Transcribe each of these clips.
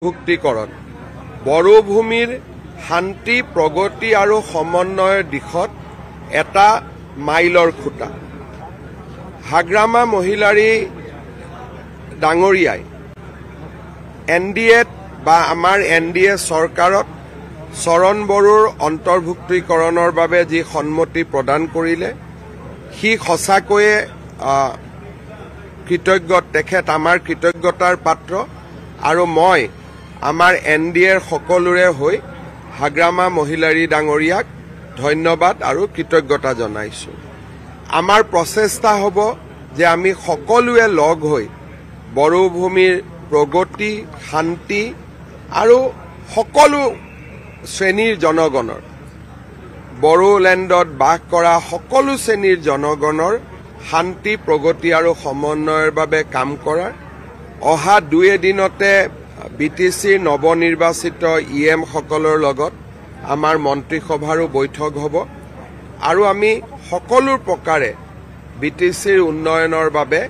ভুক্তিকৰণ বড়োভূমিৰ শান্তি প্ৰগতি আৰু সমন্বয়ৰ দিশত এটা মাইলৰ খুঁটা হাগ্ৰামা মহিলাৰী ডাঙৰীয়াই NDA বা আমাৰ NDA চৰকাৰত চৰণ বড়োৰ অন্তৰ্ভুক্তিকৰণৰ বাবে যি সন্মতি প্ৰদান কৰিলে সি সঁচাকৈয়ে কৃতজ্ঞ তেখেত আমাৰ কৃতজ্ঞতাৰ পাত্ৰ আৰু মই আমাৰ NDAৰ সকলোৰে হৈ হাগ্ৰামা মহিলাৰী ডাঙৰীয়াক ধন্যবাদ আৰু কৃতজ্ঞতা জনাইছো আমাৰ প্ৰচেষ্টা হ'ব যে আমি সকলোৱে লগ হৈ বড়োভূমিৰ প্ৰগতি শান্তি আৰু সকলো শ্ৰেণীৰ জনগণৰ বড়োলেণ্ডত বাস কৰা সকলো শ্ৰেণীৰ জনগণৰ শান্তি প্ৰগতি আৰু সমন্বয়ৰ বাবে কাম কৰাৰ অহা 2 দিনতে BTCৰ নৱনিৰ্বাচিত EM সকলৰ লগত আমাৰ মন্ত্ৰীসভাৰো বৈঠক হ'ব আৰু আমি সকলো প্ৰকাৰে BTCৰ উন্নয়নৰ বাবে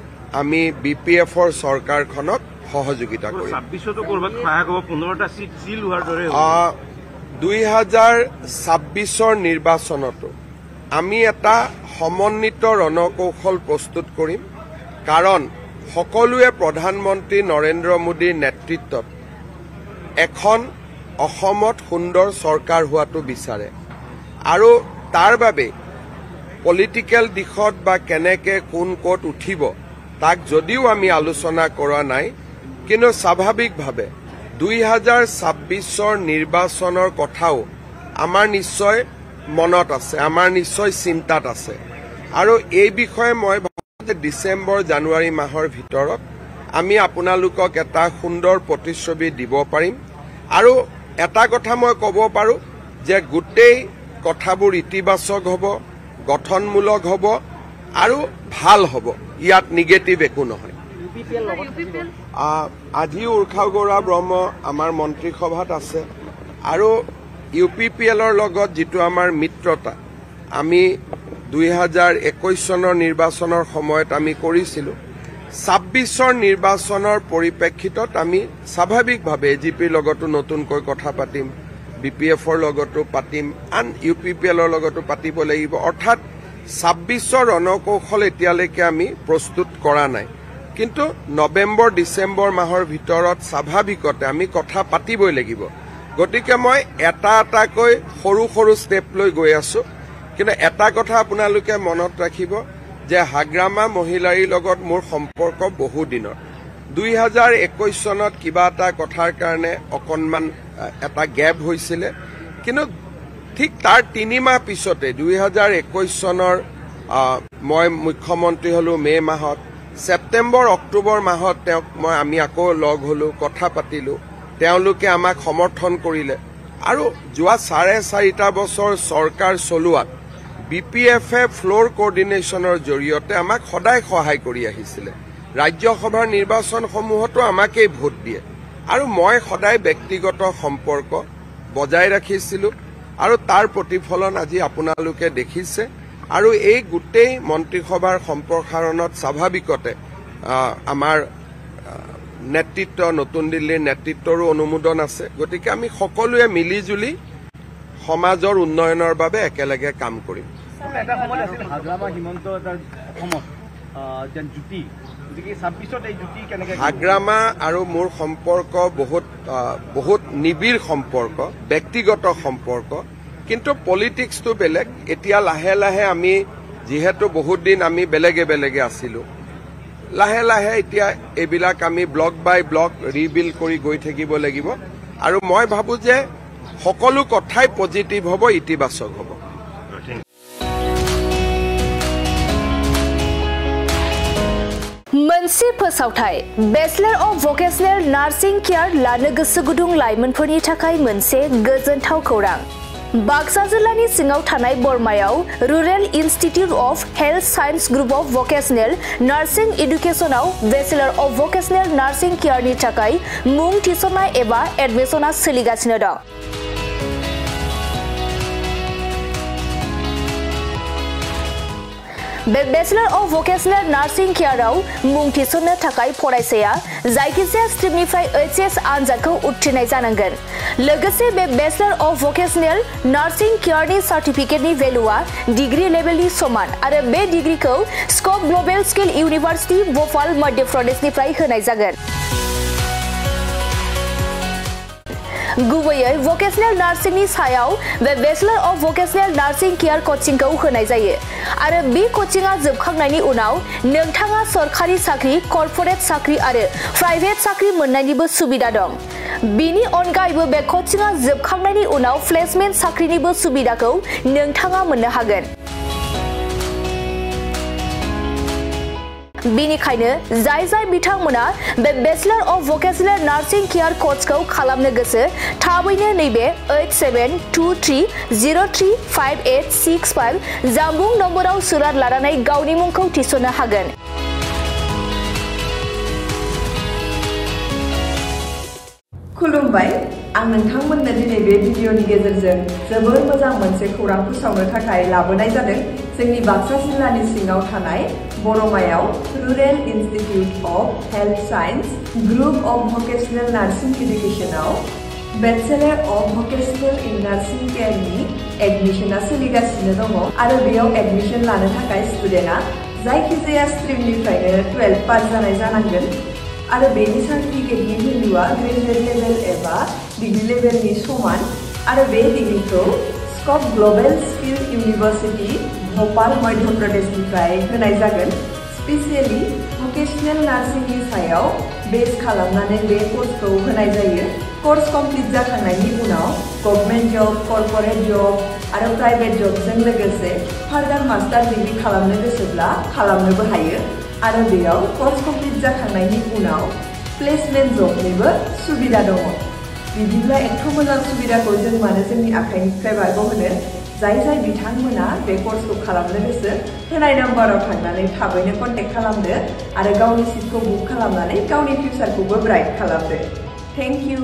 আমি BPFৰ চৰকাৰখনক সহযোগিতা কৰিম 26তো কৰবাত সহায়ক হ'ব 15টা সিট জিল হোৱাৰ দৰে 2026ৰ নিৰ্বাচনতো আমি এটা সমন্বিত ৰণকৌশল প্ৰস্তুত কৰিম কাৰণ সকলোৱে প্ৰধানমন্ত্ৰী নৰেন্দ্ৰ মোদীৰ নেতৃত্বত এখন অসমত সুন্দৰ চৰকাৰ হোৱাটো বিচাৰে আৰু তাৰ বাবে পলিটিক্যাল দিশত বা কেনেকে কোন কোট উঠিব তাক যদিও আমি আলোচনা কৰা নাই কিন্তু স্বাভাৱিকভাৱে 2026ৰ নিৰ্বাচনৰ কথাও আমাৰ নিশ্চয় মনত আছে আমাৰ নিশ্চয় চিন্তাত আছে আৰু এই বিষয়ে মই ডিসেম্বৰ জানুৱাৰী মাহৰ ভিতৰত আমি আপোনালোকক এটা সুন্দৰ প্ৰতিশ্ৰুতি দিব পাৰিম আৰু এটা কথা মই ক'ব পাৰো যে গোটেই কথাবোৰ ইতিবাচক হ'ব গঠনমূলক হ'ব আৰু ভাল হ'ব ইয়াত নিগেটিভ একো নহয় আজি উৰ্খাগৌৰা ব্ৰহ্ম আমাৰ মন্ত্ৰীসভাত আছে আৰু UPPLৰ লগত যিটো আমাৰ মিত্ৰতা আমি 2021 চনৰ নিৰ্বাচনৰ সময়ত আমি কৰিছিলো 26ৰ নিৰ্বাচনৰ পৰিপ্ৰেক্ষিতত আমি স্বাভাৱিকভাৱে AGPৰ লগতো নতুনকৈ কথা পাতিম BPFৰ লগতো পাতিম আন UPPLৰ লগতো পাতিব লাগিব অৰ্থাৎ 26ৰ ৰণকৌশল এতিয়ালৈকে আমি প্ৰস্তুত কৰা নাই কিন্তু নৱেম্বৰ ডিসেম্বৰ মাহৰ ভিতৰত স্বাভাৱিকতে আমি কথা পাতিবই লাগিব গতিকে মই এটাকৈ সৰু সৰু ষ্টেপ লৈ গৈ আছো কিন্তু এটা কথা আপোনালোকে মনত ৰাখিব যে হাগ্ৰামা মহিলাৰীৰ লগত মোৰ সম্পৰ্ক বহু দিনৰ 2021 চনত কিবা এটা কথাৰ কাৰণে অকনমান এটা গ্যাপ হৈছিল কিন্তু ঠিক তাৰ 3 মাহ পিছতে 2021 চনৰ মই মুখ্যমন্ত্ৰী হলো মে মাহত সেপ্টেম্বৰ অক্টোবৰ মাহত আমি আকৌ লগ হলো কথা পাতিলো তেওঁলোকে আমাক সমৰ্থন কৰিলে আৰু যোৱা 4.5 বছৰ চৰকাৰ চলোৱাত BPFে ফ্লোৰ কোঅৰ্ডিনেশ্যনৰ জৰিয়তে আমাক সদায় সহায় কৰি আহিছিল ৰাজ্যসভাৰ নিৰ্বাচনসমূহতো আমাকেই ভোট দিয়ে আৰু মই সদায় ব্যক্তিগত সম্পৰ্ক বজাই ৰাখিছিলো আৰু তাৰ প্ৰতিফলন আজি আপোনালোকে দেখিছে আৰু এই গোটেই মন্ত্ৰীসভাৰ সম্প্ৰসাৰণত স্বাভাৱিকতে আমাৰ নেতৃত্ব নতুন দিল্লীৰ নেতৃত্বৰো অনুমোদন আছে গতিকে আমি সকলোৱে মিলিজুলি সমাজৰ উন্নয়নৰ বাবে একেলগে কাম কৰিম এটা সময় আছিল হাগ্ৰামা হিমন্ত এটা অসমত যেন জুতি গতিকে 26ত এই জুতি কেনেকৈ হাগ্ৰামা আৰু মোৰ সম্পৰ্ক বহুত নিবিড় সম্পৰ্ক ব্যক্তিগত সম্পৰ্ক কিন্তু পলিটিক্সটো বেলেগ এতিয়া লাহে লাহে আমি যেহেতু বহুত দিন আমি বেলেগে আছিলো লাহে লাহে এতিয়া এইবিলাক আমি ব্লক বাই ব্লক ৰিবিল্ড কৰি গৈ থাকিব লাগিব আৰু মই ভাবো যে সকলো কথাই পজিটিভ হ'ব ইতিবাচক হ'ব मोनसे फोसावथाय bachelor of vocational nursing care लानो गोसो गुदुं लाइमोनफोरनि थाखाय मोनसे गोजोनथाव खौरां बाक्सा जिल्लानि सिङाव थानाय बरमायाव rural institute of health science group of vocational nursing एडुकेशनाव बेचलर अफ भकेशनेल नार्सिं केयारनि थाखाय मुं थिसननाय एबा एडमिशना सोलिगासिनो दं बे बेचलर अफ भकेशनेल नार्सिं केयाराव मुं थिसननो थाखाय फरायसाया जायखिजाया स्ट्रिमनिफ्राय एचएस आनजादखौ उथ्रिनाय जानांगोन। लोगोसे बे bachelor of vocational nursing केयारनि सार्टिफिकेटनि भेलुआ degree लेभेलनि समान आरो बे डिग्रीखौ स्कप ग्लबेल स्किल इउनिभार्सिटी भोपाल मध्य प्रदेशनिफ्राय होनाय जागोन। गुबैयै भकेशनेल नार्सिंनि सायाव बे bachelor of vocational nursing care कचिंखौ होनाय जायो आरो बे कचिंआ जोबखांनायनि उनाव नोंथाङा सरखारि साख्रि, कर्परेट साख्रि आरो प्राइभेट साख्रि मोननायनिबो सुबिदा दं। बिनि अनगायैबो बे कचिंआ जोबखांनायनि उनाव प्लेसमेन्ट साख्रिनिबो सुबिदाखौ नोंथाङा मोननो हागोन। बेनिखायनो जाय बिथांमोना बे bachelor of vocational nursing care कर्सखौ खालामनो गोसो थाबैनो नैबे 8723035865 जानबुं नम्बराव सुलाद लानानै गावनि मुंखौ थिसननो हागोन। खुलुमबाय, आं नोंथांमोननो दिनै बे भिडिअनि गेजेरजों जोबोर मोजां मोनसे खौरां फोसावनो थाखाय लाबोनाय जादों। जोंनि बाक्सा जिल्लानि सिङाव थानाय बरमायाव rural institute of health science group of vocational nursing इडुकेशनाव bachelor of vocational in nursing केयारनि एडमिशना सोलिगासिनो दङ आरो बेयाव एडमिशन लानो थाखाय स्टुडेन्टआ जायखिजाया स्ट्रिमनिफ्रायनो 12 पास जानाय जानांगोन आरो बेनि सार्टिफिकेटनि भेलुआ ग्रेजुवेट लेभेल एबा डिग्री लेभेलनि समान आरो बे डिग्रीखौ स्कप ग्लबेल स्किल इउनिभार्सिटी भोपाल मध्य प्रदेशनिफ्राय होनाय जागोन। स्पेसियली भकेशनेल नार्सिंनि सायाव बेस खालामनानै बे कर्सखौ होनाय जायो। कर्स कमप्लिट जाखांनायनि उनाव गभर्नमेन्ट जब, कर्परेट जब आरो प्राइभेट जबजों लोगोसे फार्दार मास्टार डिग्री खालामनो गोसोब्ला खालामनोबो हायो आरो बेयाव कर्स कमप्लिट जाखांनायनि उनाव प्लेसमेन्ट जबनिबो सुबिदा दङ। बिदिब्ला एथ' मोजां सुबिदाखौ जों मानो जोंनि आखाइनिफ्राय बारग'होनो? जाय बिथांमोना बे कर्सखौ खालामनो गोसो होनाय नाम्बाराव थांनानै थाबैनो कन्टेक्ट खालामदो आरो गावनि सिटखौ बुक खालामनानै गावनि फिउचारखौबो ब्राइट खालामदो। Thank you.